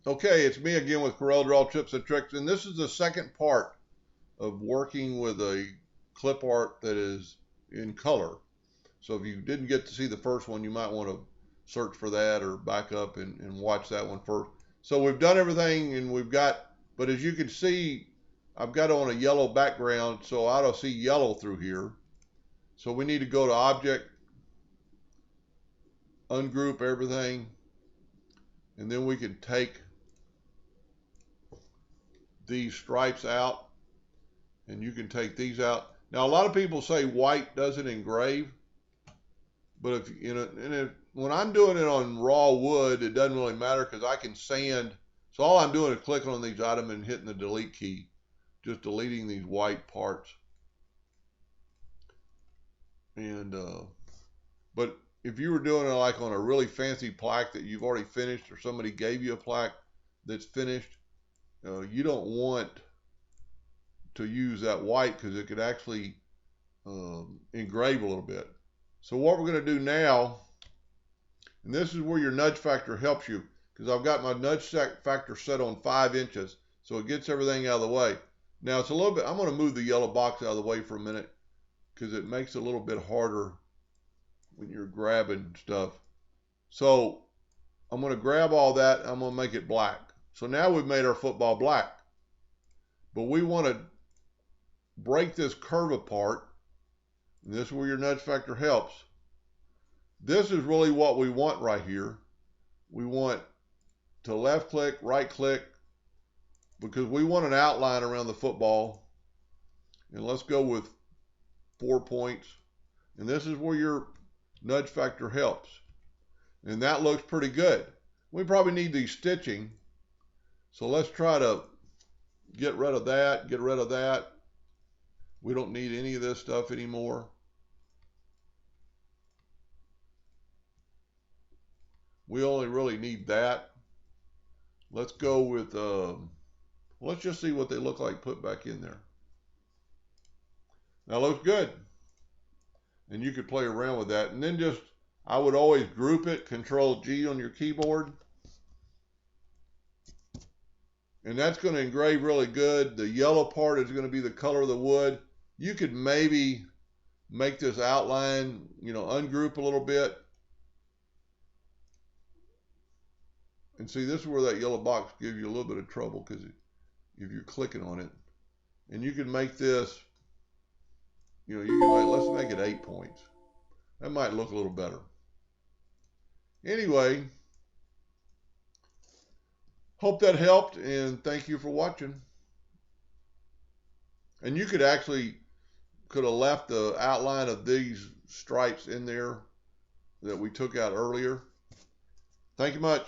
Okay, it's me again with Corel Draw Tips and Tricks, and this is the second part of working with a clip art that is in color. So if you didn't get to see the first one, you might want to search for that or back up and watch that one first. So we've done everything and we've got, but as you can see, I've got on a yellow background, so I don't see yellow through here. So we need to go to Object, ungroup everything, and then we can take these stripes out, and you can take these out. Now, a lot of people say white doesn't engrave, but if you know, and if, when I'm doing it on raw wood, it doesn't really matter because I can sand. So all I'm doing is clicking on these items and hitting the delete key, just deleting these white parts. And but if you were doing it like on a really fancy plaque that you've already finished, or somebody gave you a plaque that's finished, you don't want to use that white because it could actually engrave a little bit. So what we're going to do now, and this is where your nudge factor helps you, because I've got my nudge factor set on 5 inches, so it gets everything out of the way. Now it's a little bit, I'm going to move the yellow box out of the way for a minute, because it makes it a little bit harder when you're grabbing stuff. So I'm going to grab all that, I'm going to make it black. So now we've made our football black, but we want to break this curve apart, and this is where your nudge factor helps. This is really what we want right here. We want to left click, right click, because we want an outline around the football. And let's go with 4 points. And this is where your nudge factor helps. And that looks pretty good. We probably need these stitching. So let's try to get rid of that, get rid of that. We don't need any of this stuff anymore. We only really need that. Let's go with, let's just see what they look like put back in there. That looks good. And you could play around with that. And then just, I would always group it, Control G on your keyboard. And that's going to engrave really good. The yellow part is going to be the color of the wood. You could maybe make this outline, ungroup a little bit. And see, this is where that yellow box gives you a little bit of trouble because if you're clicking on it. And you can make this, let's make it 8 points. That might look a little better. Anyway, hope that helped, and thank you for watching. And you could have left the outline of these stripes in there that we took out earlier. Thank you much.